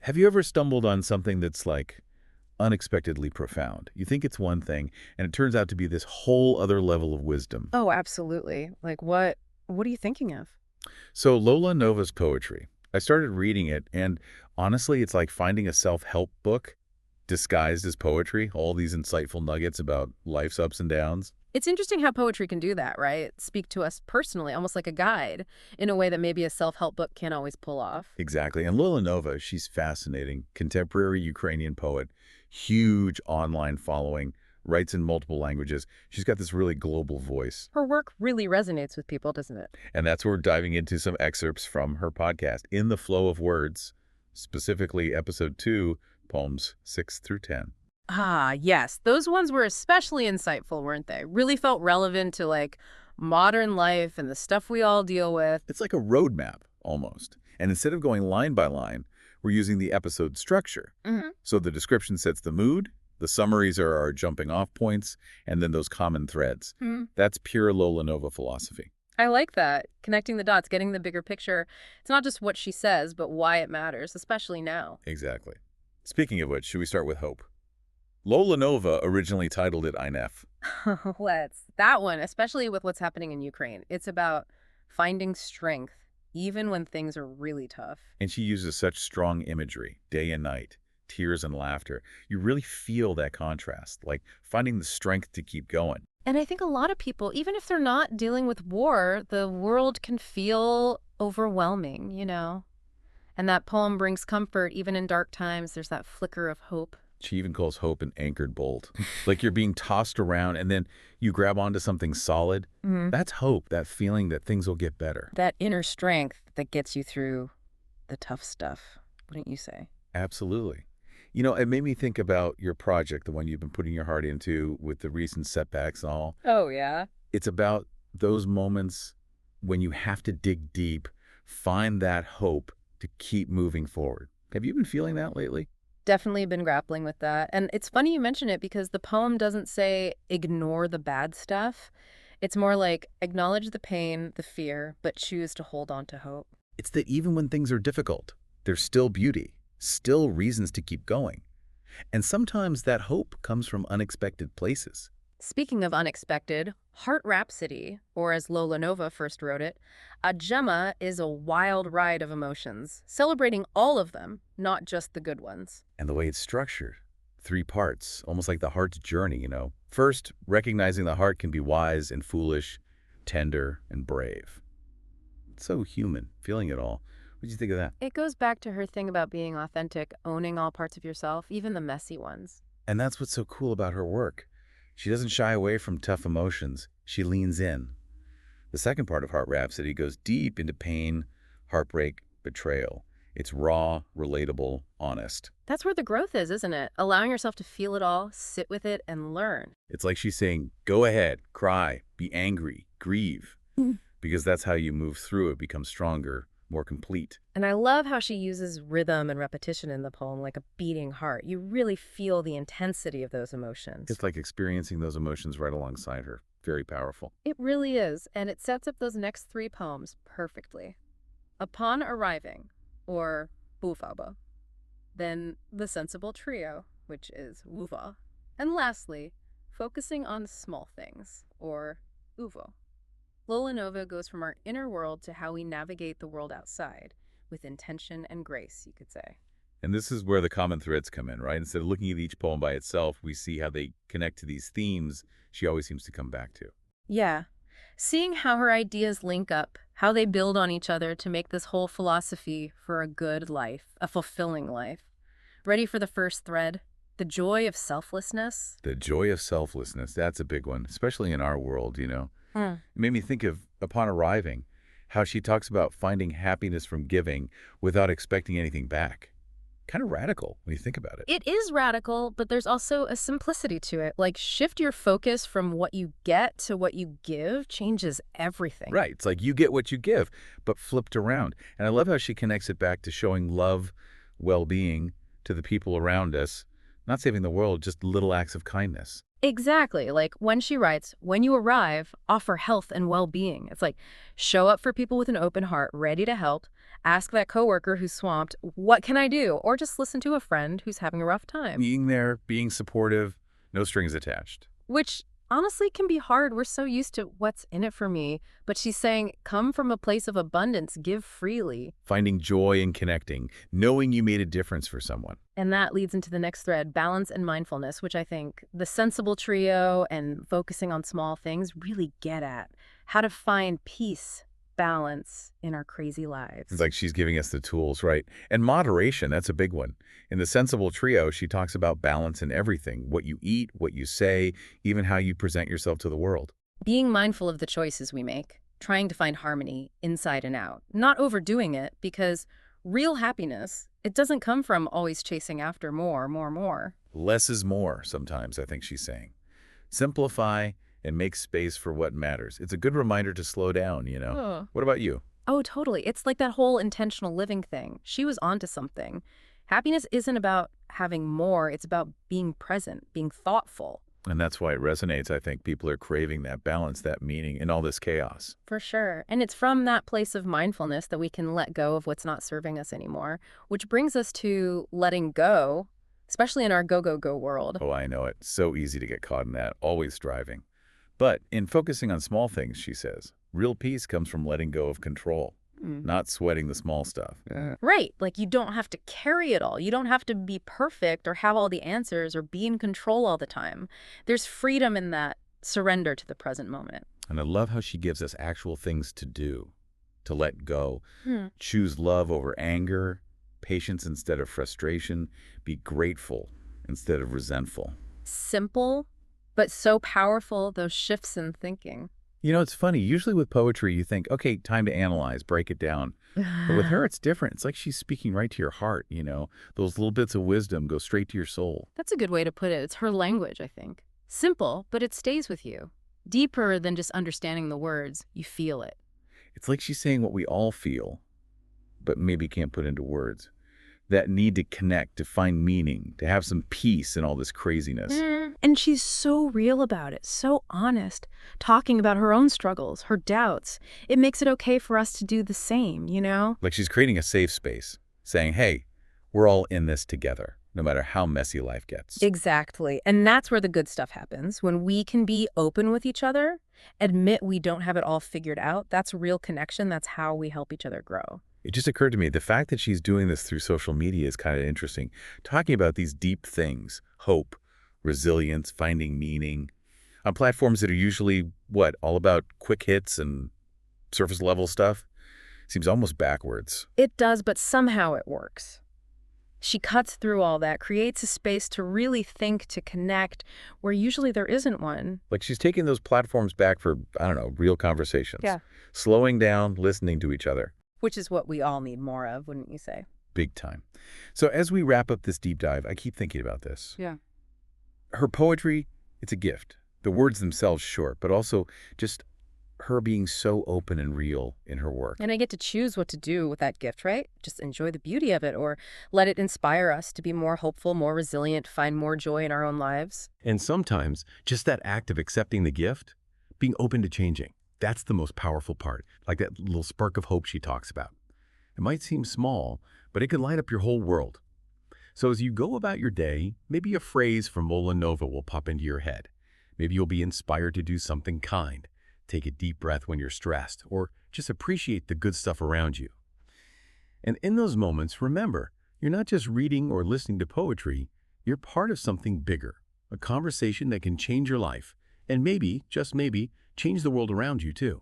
Have you ever stumbled on something that's like unexpectedly profound? You think it's one thing, and it turns out to be this whole other level of wisdom. Oh, absolutely. Like what are you thinking of? So Lola Nova's poetry. I started reading it, and honestly, it's like finding a self-help book disguised as poetry, all these insightful nuggets about life's ups and downs. It's interesting how poetry can do that, right? Speak to us personally, almost like a guide, in a way that maybe a self-help book can't always pull off. Exactly. And Lola Nova, she's fascinating. Contemporary Ukrainian poet, huge online following, writes in multiple languages. She's got this really global voice. Her work really resonates with people, doesn't it? And that's where we're diving into some excerpts from her podcast, In the Flow of Words, specifically episode 2, poems 6 through 10. Ah, yes. Those ones were especially insightful, weren't they? Really felt relevant to modern life and the stuff we all deal with. It's like a roadmap, almost. And instead of going line by line, we're using the episode structure. Hmm. So the description sets the mood, the summaries are our jumping off points, and then those common threads. Hmm. That's pure Lola Nova philosophy. I like that. Connecting the dots, getting the bigger picture. It's not just what she says, but why it matters, especially now. Exactly. Speaking of which, should we start with hope? Lola Nova originally titled it Einef, Let's. That one, especially with what's happening in Ukraine. It's about finding strength, even when things are really tough. and she uses such strong imagery, day and night, tears and laughter. You really feel that contrast, like finding the strength to keep going. And I think a lot of people, even if they're not dealing with war, the world can feel overwhelming. And that poem brings comfort even in dark times. There's that flicker of hope. She even calls hope an anchored bolt. Like you're being tossed around and then you grab onto something solid. Mhm. That's hope, that feeling that things will get better. That inner strength that gets you through the tough stuff, wouldn't you say? Absolutely. You know, it made me think about your project, the one you've been putting your heart into with the recent setbacks and all. Oh, yeah. It's about those moments when you have to dig deep, find that hope to keep moving forward. Have you been feeling that lately? Definitely been grappling with that. And it's funny you mention it because the poem doesn't say ignore the bad stuff. It's more like acknowledge the pain, the fear, but choose to hold on to hope. It's that even when things are difficult, there's still beauty, still reasons to keep going. And sometimes that hope comes from unexpected places. Speaking of unexpected, Heart Rhapsody, or as Lola Nova first wrote it, a gemma is a wild ride of emotions, celebrating all of them, not just the good ones. And the way it's structured, 3 parts, almost like the heart's journey. First, recognizing the heart can be wise and foolish, tender and brave. It's so human, feeling it all. What do you think of that? It goes back to her thing about being authentic, owning all parts of yourself, even the messy ones. And that's what's so cool about her work. She doesn't shy away from tough emotions. She leans in. The second part of Heart Rhapsody goes deep into pain, heartbreak, betrayal. It's raw, relatable, honest. That's where the growth is, isn't it? Allowing yourself to feel it all, sit with it, and learn. It's like she's saying, go ahead, cry, be angry, grieve, because that's how you move through it, become stronger, more complete. And I love how she uses rhythm and repetition in the poem like a beating heart. You really feel the intensity of those emotions. It's like experiencing those emotions right alongside her. Very powerful. It really is, and it sets up those next 3 poems perfectly. Upon arriving, or Bufaba, then the sensible trio, which is Wuva, and lastly, focusing on small things, or Uvo. Lola Nova goes from our inner world to how we navigate the world outside, with intention and grace, you could say. And this is where the common threads come in, right? Instead of looking at each poem by itself, we see how they connect to these themes she always seems to come back to. Yeah. Seeing how her ideas link up, how they build on each other to make this whole philosophy for a good life, a fulfilling life. Ready for the first thread? The joy of selflessness? The joy of selflessness, that's a big one, especially in our world. Hmm. It made me think of, upon arriving, how she talks about finding happiness from giving without expecting anything back. Kind of radical when you think about it. It is radical, but there's also a simplicity to it. Like, shift your focus from what you get to what you give changes everything. Right. It's like you get what you give, but flipped around. And I love how she connects it back to showing love, well-being to the people around us, Not saving the world, just little acts of kindness. Exactly. Like when she writes, when you arrive, offer health and well-being. It's like show up for people with an open heart, ready to help. Ask that coworker who's swamped, what can I do? Or just listen to a friend who's having a rough time. Being there, being supportive, no strings attached. Which honestly can be hard. We're so used to what's in it for me. But she's saying, come from a place of abundance, give freely. Finding joy in connecting, knowing you made a difference for someone. And that leads into the next thread, balance and mindfulness, which I think the sensible trio and focusing on small things really get at. How to find peace, balance in our crazy lives. It's like she's giving us the tools, right? And moderation, that's a big one. In the Sensible Trio, she talks about balance in everything, what you eat, what you say, even how you present yourself to the world. Being mindful of the choices we make, trying to find harmony inside and out, not overdoing it, because real happiness, it doesn't come from always chasing after more. Less is more, sometimes, I think she's saying. Simplify and make space for what matters. It's a good reminder to slow down, you know? Huh. What about you? Oh, totally. It's like that whole intentional living thing. She was onto something. Happiness isn't about having more. It's about being present, being thoughtful. And that's why it resonates. I think people are craving that balance, that meaning in all this chaos. For sure. And it's from that place of mindfulness that we can let go of what's not serving us anymore, which brings us to letting go, especially in our go world. Oh, I know it. So easy to get caught in that, always striving. But in focusing on small things, she says, real peace comes from letting go of control, not sweating the small stuff. Right. Like you don't have to carry it all. You don't have to be perfect or have all the answers or be in control all the time. There's freedom in that surrender to the present moment. And I love how she gives us actual things to do, to let go, choose love over anger, patience instead of frustration, be grateful instead of resentful. Simple, but so powerful, those shifts in thinking. You know, it's funny. Usually with poetry, you think, okay, time to analyze, break it down. But with her, it's different. It's like she's speaking right to your heart, you know. Those little bits of wisdom go straight to your soul. That's a good way to put it. It's her language, I think. Simple, but it stays with you. Deeper than just understanding the words, you feel it. It's like she's saying what we all feel, but maybe can't put into words. That need to connect, to find meaning, to have some peace in all this craziness. And she's so real about it, so honest, talking about her own struggles, her doubts. It makes it okay for us to do the same, you know? Like she's creating a safe space, saying, hey, we're all in this together, no matter how messy life gets. Exactly. And that's where the good stuff happens. When we can be open with each other, admit we don't have it all figured out, that's real connection. That's how we help each other grow. It just occurred to me, the fact that she's doing this through social media is kind of interesting. Talking about these deep things, hope, resilience, finding meaning, on platforms that are usually, what, all about quick hits and surface level stuff? Seems almost backwards. It does, but somehow it works. She cuts through all that, creates a space to really think, to connect, where usually there isn't one. Like she's taking those platforms back for, I don't know, real conversations. Yeah. Slowing down, listening to each other. Which is what we all need more of, wouldn't you say? Big time. So as we wrap up this deep dive, I keep thinking about this. Yeah. Her poetry, it's a gift. The words themselves short, but also just her being so open and real in her work. And I get to choose what to do with that gift, right? Just enjoy the beauty of it or let it inspire us to be more hopeful, more resilient, find more joy in our own lives. And sometimes, just that act of accepting the gift, being open to changing, that's the most powerful part, like that little spark of hope she talks about. It might seem small, but it can light up your whole world. So as you go about your day, maybe a phrase from Lola will pop into your head. Maybe you'll be inspired to do something kind, take a deep breath when you're stressed, or just appreciate the good stuff around you. And in those moments, remember, you're not just reading or listening to poetry, you're part of something bigger, a conversation that can change your life, and maybe, just maybe, change the world around you too.